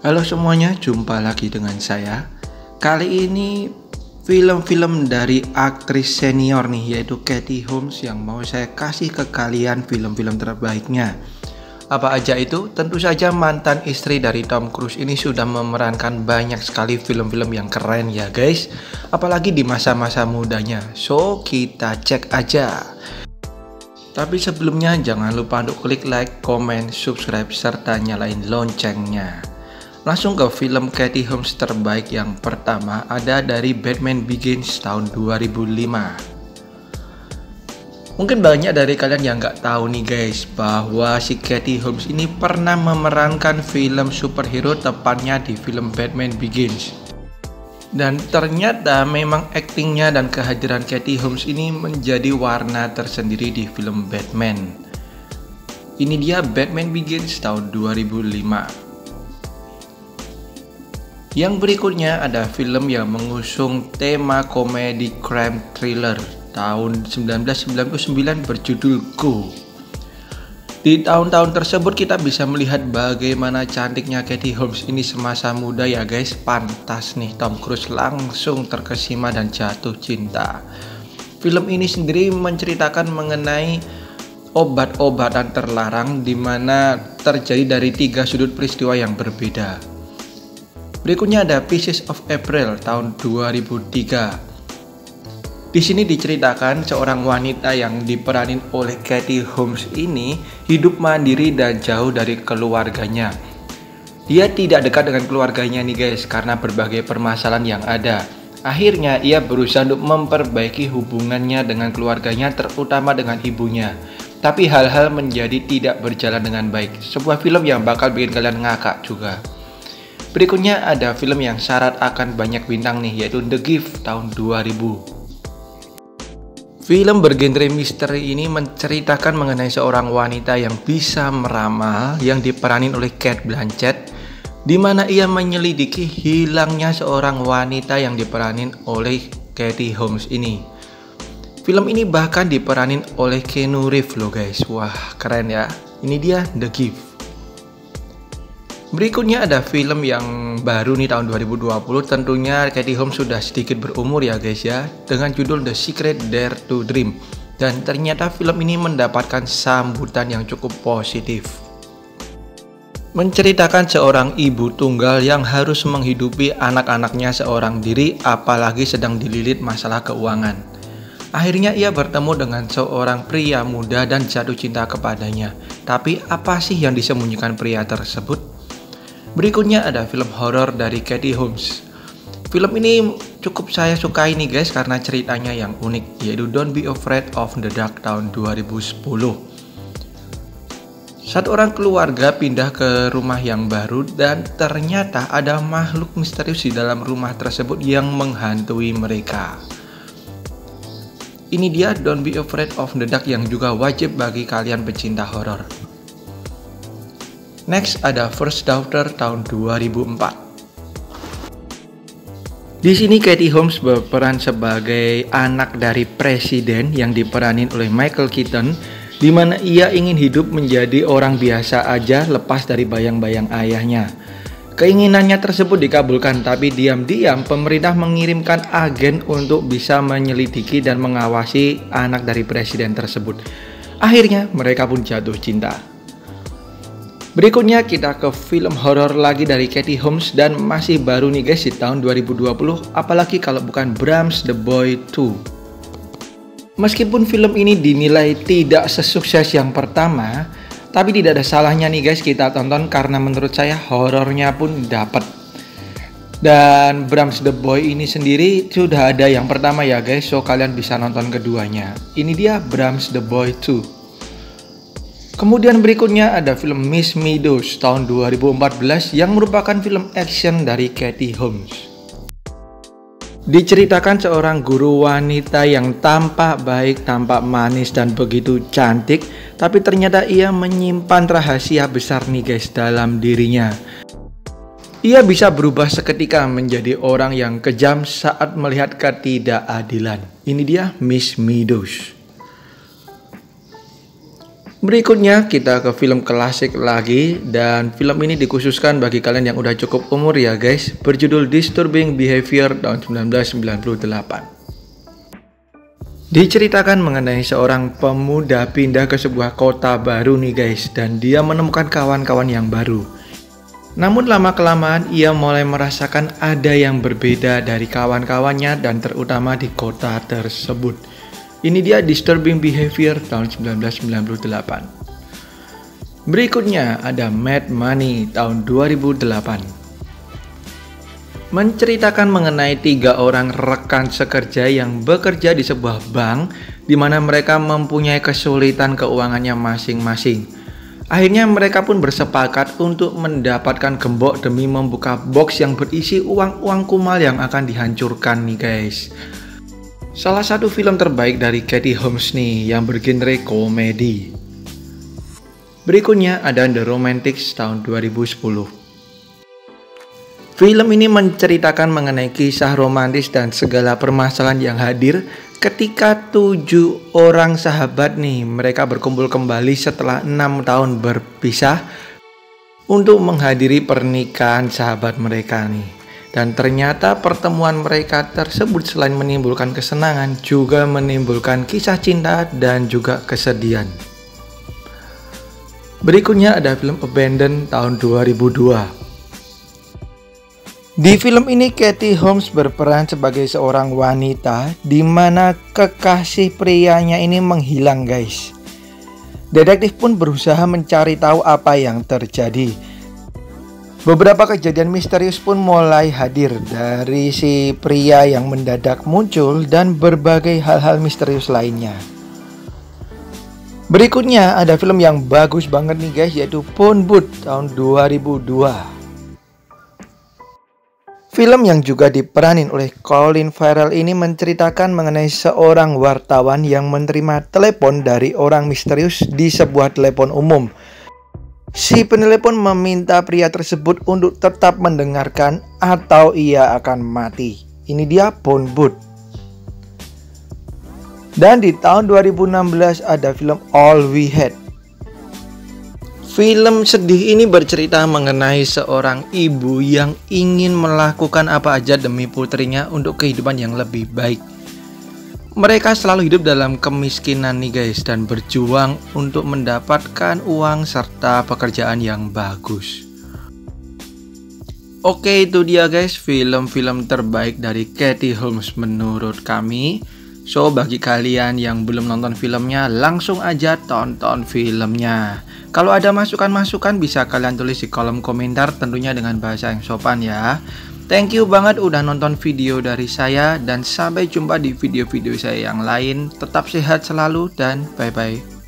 Halo semuanya, jumpa lagi dengan saya. Kali ini film-film dari aktris senior nih, yaitu Katie Holmes yang mau saya kasih ke kalian film-film terbaiknya. Apa aja itu? Tentu saja mantan istri dari Tom Cruise ini sudah memerankan banyak sekali film-film yang keren ya guys. Apalagi di masa-masa mudanya. So, kita cek aja. Tapi sebelumnya jangan lupa untuk klik like, comment, subscribe, serta nyalain loncengnya. Langsung ke film Katie Holmes terbaik yang pertama ada dari Batman Begins tahun 2005. Mungkin banyak dari kalian yang nggak tahu nih guys, bahwa si Katie Holmes ini pernah memerankan film superhero, tepatnya di film Batman Begins. Dan ternyata memang aktingnya dan kehadiran Katie Holmes ini menjadi warna tersendiri di film Batman. Ini dia Batman Begins tahun 2005. Yang berikutnya ada film yang mengusung tema komedi crime thriller tahun 1999 berjudul Go. Di tahun-tahun tersebut kita bisa melihat bagaimana cantiknya Katie Holmes ini semasa muda ya guys. Pantas nih Tom Cruise langsung terkesima dan jatuh cinta. Film ini sendiri menceritakan mengenai obat-obatan terlarang di mana terjadi dari 3 sudut peristiwa yang berbeda. Berikutnya ada Pieces of April tahun 2003. Di sini diceritakan seorang wanita yang diperanin oleh Katie Holmes ini hidup mandiri dan jauh dari keluarganya. Dia tidak dekat dengan keluarganya nih guys karena berbagai permasalahan yang ada. Akhirnya ia berusaha untuk memperbaiki hubungannya dengan keluarganya, terutama dengan ibunya. Tapi hal-hal menjadi tidak berjalan dengan baik. Sebuah film yang bakal bikin kalian ngakak juga. Berikutnya ada film yang syarat akan banyak bintang nih, yaitu The Gift tahun 2000. Film bergenre misteri ini menceritakan mengenai seorang wanita yang bisa meramal yang diperanin oleh Cate Blanchett, di mana ia menyelidiki hilangnya seorang wanita yang diperanin oleh Katie Holmes ini. Film ini bahkan diperanin oleh Keanu Reeves loh guys. Wah, keren ya. Ini dia The Gift. Berikutnya ada film yang baru nih tahun 2020. Tentunya Katie Holmes sudah sedikit berumur ya guys ya, dengan judul The Secret Dare to Dream. Dan ternyata film ini mendapatkan sambutan yang cukup positif. Menceritakan seorang ibu tunggal yang harus menghidupi anak-anaknya seorang diri, apalagi sedang dililit masalah keuangan. Akhirnya ia bertemu dengan seorang pria muda dan jatuh cinta kepadanya. Tapi apa sih yang disembunyikan pria tersebut? Berikutnya ada film horor dari Katie Holmes. Film ini cukup saya sukai nih guys karena ceritanya yang unik, yaitu Don't Be Afraid of the Dark tahun 2010. Satu orang keluarga pindah ke rumah yang baru dan ternyata ada makhluk misterius di dalam rumah tersebut yang menghantui mereka. Ini dia Don't Be Afraid of the Dark yang juga wajib bagi kalian pecinta horor. Next ada First Daughter tahun 2004. Di sini Katie Holmes berperan sebagai anak dari presiden yang diperanin oleh Michael Keaton, di mana ia ingin hidup menjadi orang biasa aja lepas dari bayang-bayang ayahnya. Keinginannya tersebut dikabulkan, tapi diam-diam pemerintah mengirimkan agen untuk bisa menyelidiki dan mengawasi anak dari presiden tersebut. Akhirnya mereka pun jatuh cinta. Berikutnya kita ke film horor lagi dari Katie Holmes dan masih baru nih guys di tahun 2020, apalagi kalau bukan Brahms The Boy 2. Meskipun film ini dinilai tidak sesukses yang pertama, tapi tidak ada salahnya nih guys kita tonton karena menurut saya horornya pun dapat. Dan Brahms The Boy ini sendiri sudah ada yang pertama ya guys, so kalian bisa nonton keduanya. Ini dia Brahms The Boy 2. Kemudian berikutnya ada film Miss Meadows tahun 2014 yang merupakan film action dari Katie Holmes. Diceritakan seorang guru wanita yang tampak baik, tampak manis dan begitu cantik, tapi ternyata ia menyimpan rahasia besar nih guys dalam dirinya. Ia bisa berubah seketika menjadi orang yang kejam saat melihat ketidakadilan. Ini dia Miss Meadows. Berikutnya kita ke film klasik lagi, dan film ini dikhususkan bagi kalian yang udah cukup umur ya guys, berjudul Disturbing Behavior tahun 1998. Diceritakan mengenai seorang pemuda pindah ke sebuah kota baru nih guys, dan dia menemukan kawan-kawan yang baru. Namun lama-kelamaan ia mulai merasakan ada yang berbeda dari kawan-kawannya dan terutama di kota tersebut. Ini dia Disturbing Behavior tahun 1998. Berikutnya ada Mad Money tahun 2008. Menceritakan mengenai 3 orang rekan sekerja yang bekerja di sebuah bank di mana mereka mempunyai kesulitan keuangannya masing-masing. Akhirnya mereka pun bersepakat untuk mendapatkan gembok demi membuka box yang berisi uang-uang kumal yang akan dihancurkan nih guys. Salah satu film terbaik dari Katie Holmes nih yang bergenre komedi. Berikutnya ada The Romantics tahun 2010. Film ini menceritakan mengenai kisah romantis dan segala permasalahan yang hadir ketika 7 orang sahabat nih mereka berkumpul kembali setelah 6 tahun berpisah untuk menghadiri pernikahan sahabat mereka nih. Dan ternyata pertemuan mereka tersebut selain menimbulkan kesenangan juga menimbulkan kisah cinta dan juga kesedihan. Berikutnya ada film Abandon tahun 2002. Di film ini Katie Holmes berperan sebagai seorang wanita di mana kekasih prianya ini menghilang guys. Detektif pun berusaha mencari tahu apa yang terjadi. Beberapa kejadian misterius pun mulai hadir dari si pria yang mendadak muncul dan berbagai hal-hal misterius lainnya. Berikutnya ada film yang bagus banget nih guys, yaitu Phone Booth tahun 2002. Film yang juga diperanin oleh Colin Farrell ini menceritakan mengenai seorang wartawan yang menerima telepon dari orang misterius di sebuah telepon umum. Si penelepon meminta pria tersebut untuk tetap mendengarkan atau ia akan mati. Ini dia Phone Booth. Dan di tahun 2016 ada film All We Had. Film sedih ini bercerita mengenai seorang ibu yang ingin melakukan apa aja demi putrinya untuk kehidupan yang lebih baik. Mereka selalu hidup dalam kemiskinan nih guys, dan berjuang untuk mendapatkan uang serta pekerjaan yang bagus. Oke, itu dia guys film-film terbaik dari Katie Holmes menurut kami. So bagi kalian yang belum nonton filmnya, langsung aja tonton filmnya. Kalau ada masukan-masukan bisa kalian tulis di kolom komentar, tentunya dengan bahasa yang sopan ya. Thank you banget udah nonton video dari saya, dan sampai jumpa di video-video saya yang lain. Tetap sehat selalu dan bye-bye.